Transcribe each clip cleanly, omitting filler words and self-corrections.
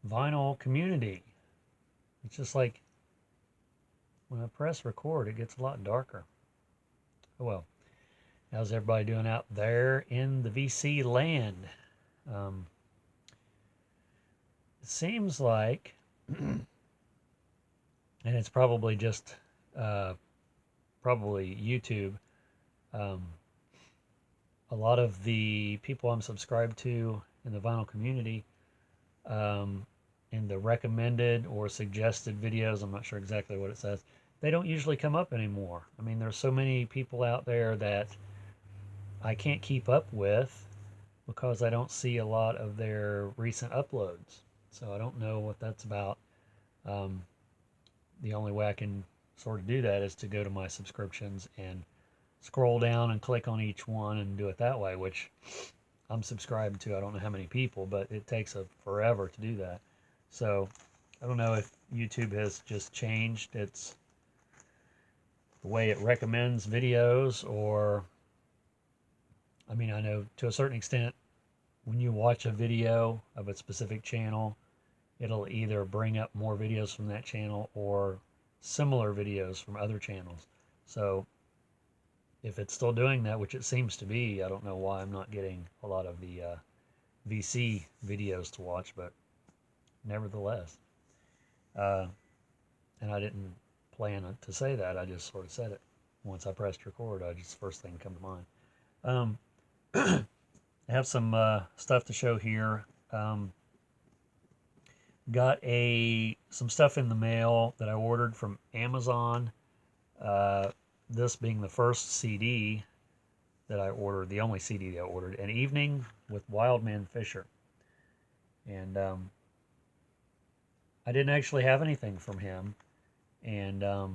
vinyl community. It's just like when I press record, it gets a lot darker. Oh well, how's everybody doing out there in the VC land? Um, it seems like, and it's probably just uh, probably YouTube. Um, a lot of the people I'm subscribed to in the vinyl community, um, in the recommended or suggested videos, I'm not sure exactly what it says, they don't usually come up anymore. I mean, there's so many people out there that I can't keep up with because I don't see a lot of their recent uploads. So I don't know what that's about. Um, the only way I can sort of do that is to go to my subscriptions and scroll down and click on each one and do it that way, which I'm subscribed to I don't know how many people, but it takes a forever to do that. So I don't know if YouTube has just changed its the way it recommends videos, or I mean, I know to a certain extent when you watch a video of a specific channel, it'll either bring up more videos from that channel or similar videos from other channels. So if it's still doing that, which it seems to be, I don't know why I'm not getting a lot of the VC videos to watch, but nevertheless. Uh, and I didn't plan to say that. I just sort of said it. Once I pressed record, I just first thing come to mind. I have some stuff to show here. Got some stuff in the mail that I ordered from Amazon. Uh, this being the first CD that I ordered, the only CD that I ordered, An Evening with Wildman Fisher. And I didn't actually have anything from him. And I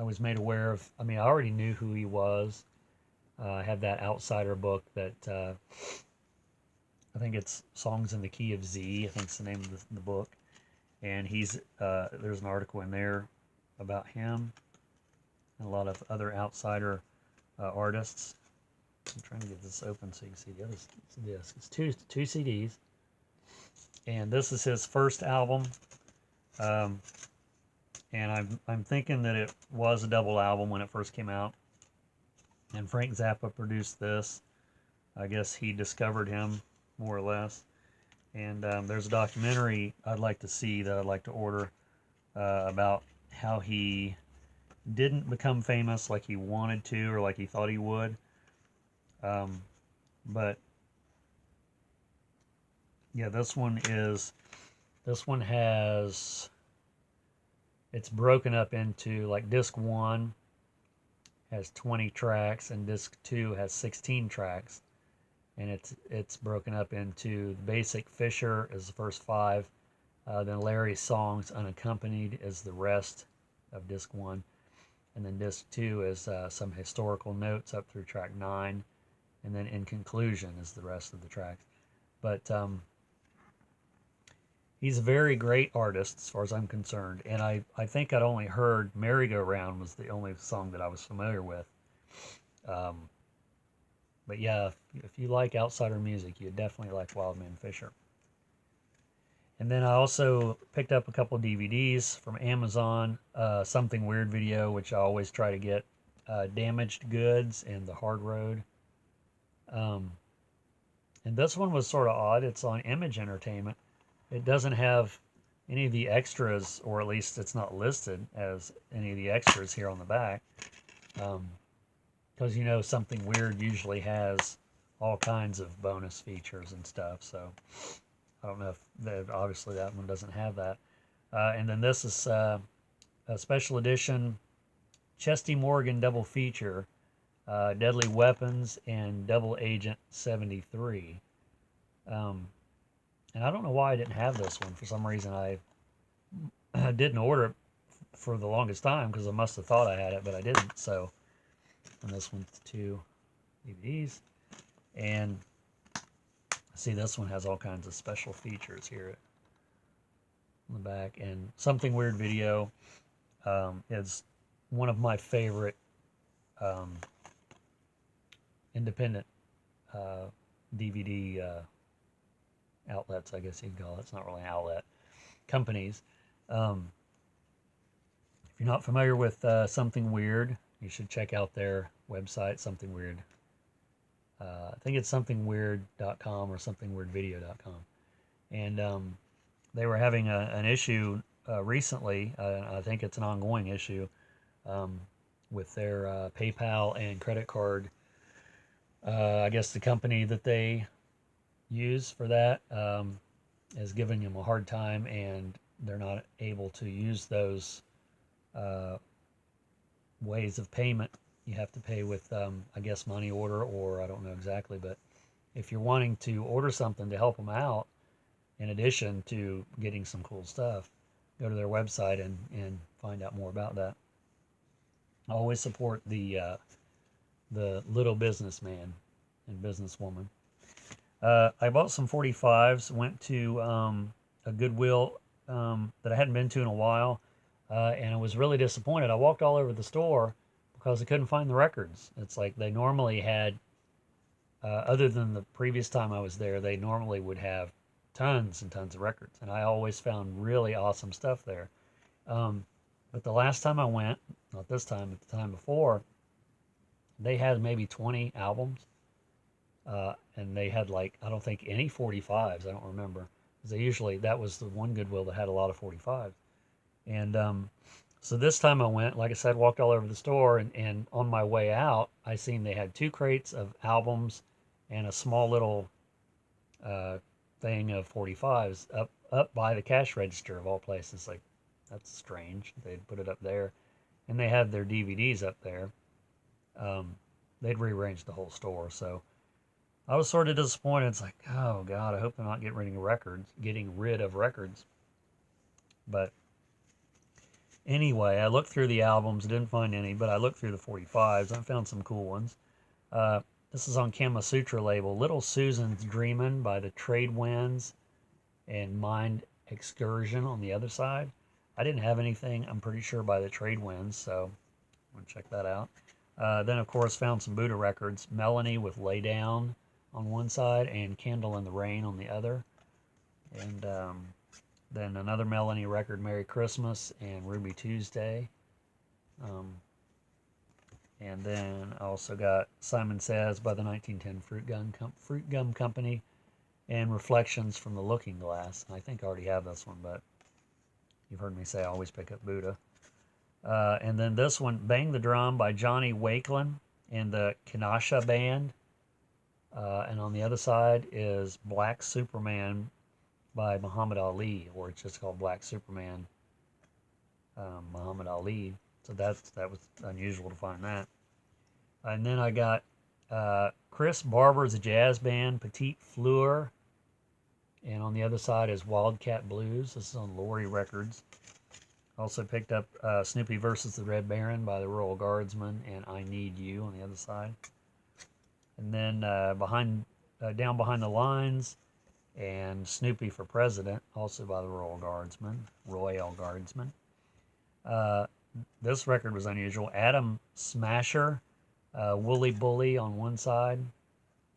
was made aware of, I mean, I already knew who he was. I have that Outsider book that I think it's Songs in the Key of Z, I think it's the name of the book. And there's an article in there about him and a lot of other Outsider artists. I'm trying to get this open so you can see the other disc. It's two CDs. And this is his first album. Um, and I'm thinking that it was a double album when it first came out. And Frank Zappa produced this. I guess he discovered him, more or less. And there's a documentary I'd like to see that I'd like to order about how he didn't become famous like he wanted to or like he thought he would. But yeah, this one has, it's broken up into, like, disc 1 has 20 tracks and disc 2 has 16 tracks, and it's broken up into the basic Fisher is the first 5, then Larry's Songs Unaccompanied is the rest of disc 1, and then disc 2 is some historical notes up through track 9, and then In Conclusion is the rest of the tracks. But he's a very great artist as far as I'm concerned, and I think I'd only heard Merry-Go-Round was the only song that I was familiar with. Um, but yeah, if you like Outsider music, you definitely like Wildman Fisher. And then I also picked up a couple of DVDs from Amazon, Something Weird video, which I always try to get, Damaged Goods and The Hard Road. Um, and this one was sort of odd. It's on Image Entertainment. It doesn't have any of the extras, or at least it's not listed as any of the extras here on the back. Because, Something Weird usually has all kinds of bonus features and stuff. So I don't know if obviously that one doesn't have that. And then this is a special edition Chesty Morgan double feature, Deadly Weapons and Double Agent 73. And I don't know why I didn't have this one. For some reason, I didn't order it for the longest time because I must have thought I had it, but I didn't. So, and this one's 2 DVDs. And see, this one has all kinds of special features here on the back. And Something Weird video is one of my favorite independent DVD outlets, I guess you'd call it. It's not really an outlet. Companies. Um, if you're not familiar with Something Weird, you should check out their website, Something Weird. I think it's somethingweird.com or somethingweirdvideo.com. And they were having an issue recently. I think it's an ongoing issue um, with their PayPal and credit card. I guess the company that they use for that is giving them a hard time, and they're not able to use those uh, ways of payment. You have to pay with, I guess, money order, or I don't know exactly, but if you're wanting to order something to help them out, in addition to getting some cool stuff, go to their website and find out more about that. I always support the little businessman and businesswoman. I bought some 45s, went to a Goodwill that I hadn't been to in a while, and I was really disappointed. I walked all over the store because I couldn't find the records. It's like they normally had, other than the previous time I was there, they normally would have tons and tons of records, and I always found really awesome stuff there. Um, but the last time I went, not this time, but the time before, they had maybe 20 albums, and they had like, I don't think any 45s. I don't remember. 'Cause they usually, that was the one Goodwill that had a lot of 45s. And so this time I went, like I said, walked all over the store, and on my way out, I seen they had 2 crates of albums and a small little uh, thing of 45s up by the cash register of all places. Like, that's strange. They'd put it up there, and they had their DVDs up there. Um, they'd rearranged the whole store, so I was sort of disappointed. It's like, oh God, I hope they're not getting rid of records. But anyway, I looked through the albums, didn't find any, but I looked through the 45s. I found some cool ones. Uh, this is on Kama Sutra label. Little Susan's Dreamin' by the Trade Winds and Mind Excursion on the other side. I didn't have anything, I'm pretty sure, by the Trade Winds, so I'm going to check that out. Then, of course, found some Buddha records. Melanie with Lay Down on one side and Candle in the Rain on the other. And then another Melanie record, Merry Christmas and Ruby Tuesday. And then I also got Simon Says by the 1910 Fruit Gum Company and Reflections from the Looking Glass. I think I already have this one, but you've heard me say I always pick up Buddha. And then this one, Bang the Drum by Johnny Wakelin and the Kinasha Band. And on the other side is Black Superman by Muhammad Ali, or it's just called Black Superman, Muhammad Ali. So that was unusual to find that. And then I got Chris Barber's Jazz Band, Petite Fleur. And on the other side is Wildcat Blues. This is on Lori Records. Also picked up Snoopy versus the Red Baron by the Royal Guardsmen and I Need You on the other side. And then down behind the lines, and Snoopy for President, also by the Royal Guardsmen. This record was unusual. Adam Smasher, Woolly Bully on one side,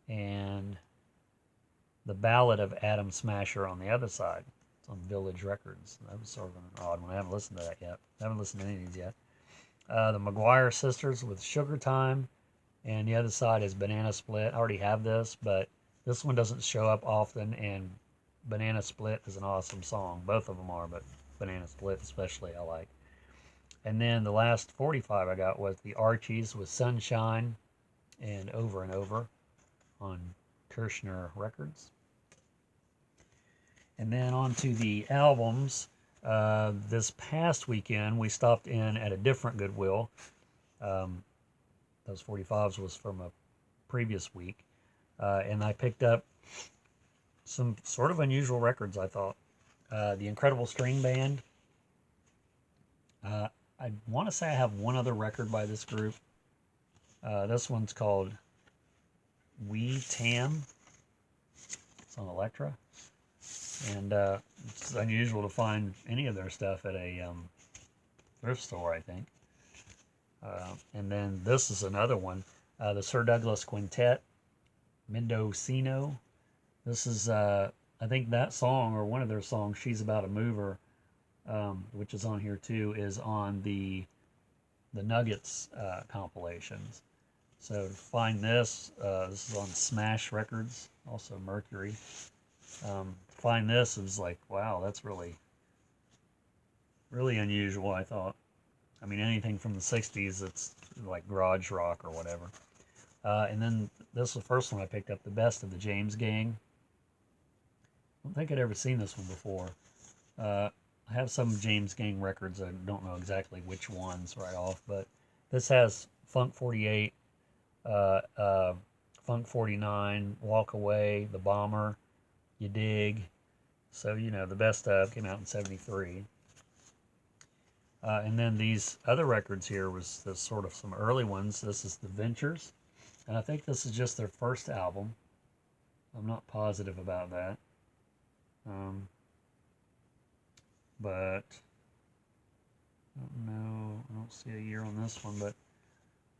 and the Ballad of Adam Smasher on the other side. It's on Village Records. That was sort of an odd one. I haven't listened to that yet. I haven't listened to any of these yet. The McGuire Sisters with Sugar Time, and the other side is Banana Split. I already have this, but this one doesn't show up often, and Banana Split is an awesome song. Both of them are, but Banana Split especially I like. And then the last 45 I got was the Archies with Sunshine and Over on Kirshner Records. And then on to the albums. This past weekend, we stopped in at a different Goodwill. Those 45s was from a previous week. And I picked up some sort of unusual records, I thought. The Incredible String Band. I want to say I have one other record by this group. This one's called Wee Tam. It's on Elektra. And it's unusual to find any of their stuff at a thrift store, I think. And then this is another one. The Sir Douglas Quintet, Mendocino. This is I think that song, or one of their songs, "She's About a Mover," which is on here too, is on the Nuggets compilations. So to find this, this is on Smash Records, also Mercury. To find this is like, wow, that's really, really unusual, I thought. I mean, anything from the 60s, it's like garage rock or whatever. And then this was the first one I picked up, The Best of the James Gang. I don't think I'd ever seen this one before. I have some James Gang records. I don't know exactly which ones right off, but this has Funk 48, uh, uh, Funk 49, Walk Away, The Bomber, You Dig. So, you know, The Best of came out in 73. And then these other records here was the sort of some early ones. This is The Ventures, and I think this is just their first album. I'm not positive about that. Um, but I don't know. I don't see a year on this one, but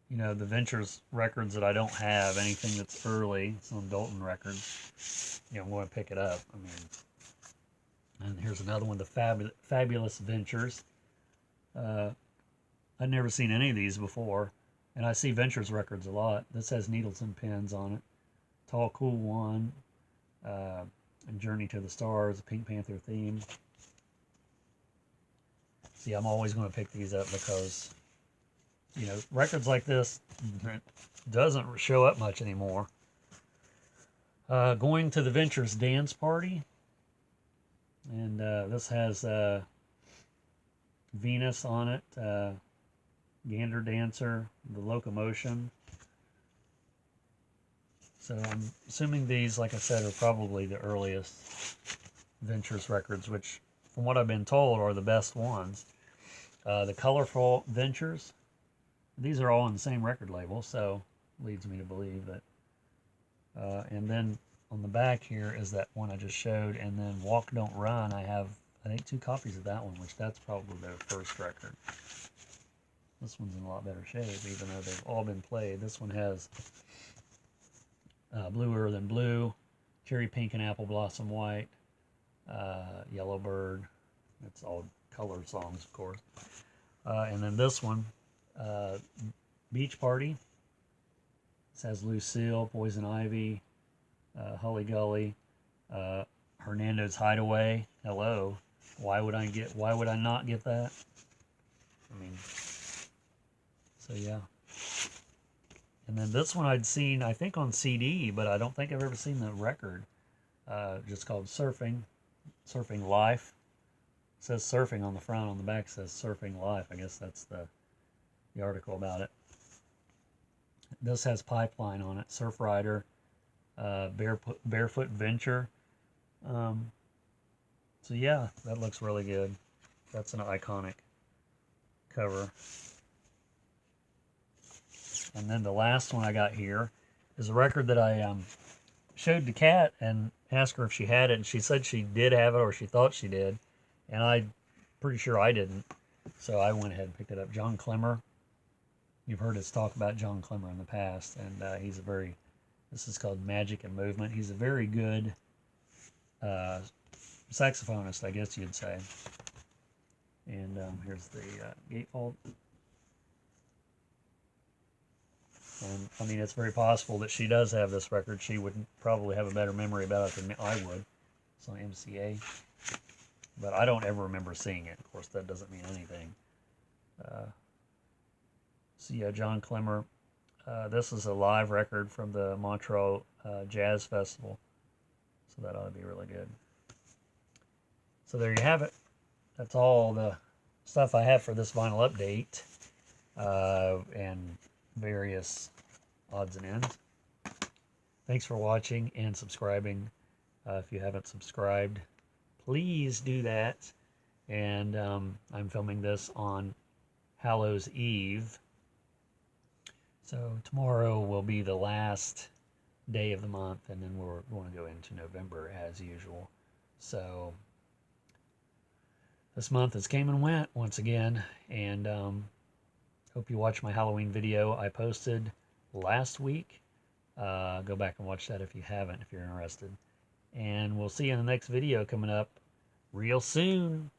you know, the Ventures records that I don't have, anything that's early, it's on Dalton Records, you know, I'm going to pick it up. I mean, and here's another one, the Fabulous Ventures. I'd never seen any of these before, and I see Ventures records a lot. This has Needles and Pins on it. Tall Cool One, and Journey to the Stars, a Pink Panther theme. See, I'm always going to pick these up because, you know, records like this doesn't show up much anymore. Going to the Ventures Dance Party, and this has Venus on it, Gander Dancer, The Locomotion. So I'm assuming these, like I said, are probably the earliest Ventures records, which, from what I've been told, are the best ones. The Colorful Ventures, these are all on the same record label, so leads me to believe that. And then on the back here is that one I just showed, and then Walk Don't Run, I have, I think, 2 copies of that one, which that's probably their first record. This one's in a lot better shape, even though they've all been played. This one has Bluer Than Blue, Cherry Pink and Apple Blossom White, Yellow Bird. It's all color songs, of course. And then this one, Beach Party. This has Lucille, Poison Ivy, Hully Gully, Hernando's Hideaway. Hello. Why would I not get that? I mean, so yeah. And then this one I'd seen, I think, on CD, but I don't think I've ever seen the record. Just called Surfing Life. It says surfing on the front, on the back says Surfing Life. I guess that's the article about it. This has Pipeline on it, Surf Rider, Barefoot Venture. So yeah, that looks really good. That's an iconic cover. And then the last one I got here is a record that I showed to Kat and asked her if she had it, and she said she did have it, or she thought she did, and I'm pretty sure I didn't. So I went ahead and picked it up. John Clemmer. You've heard us talk about John Clemmer in the past, and he's a very, this is called Magic and Movement. He's a very good saxophonist, I guess you'd say. And here's the gatefold. And I mean, it's very possible that she does have this record. She would probably have a better memory about it than I would. It's on MCA. But I don't ever remember seeing it. Of course, that doesn't mean anything. So yeah, John Clemmer. This is a live record from the Montreux Jazz Festival. So that ought to be really good. So there you have it. That's all the stuff I have for this vinyl update. And various odds and ends. Thanks for watching and subscribing. If you haven't subscribed, please do that. And I'm filming this on Hallows Eve. So tomorrow will be the last day of the month, and then we're going to go into November as usual. So this month has came and went once again, and hope you watch my Halloween video I posted last week. Go back and watch that if you haven't, if you're interested. And we'll see you in the next video coming up real soon.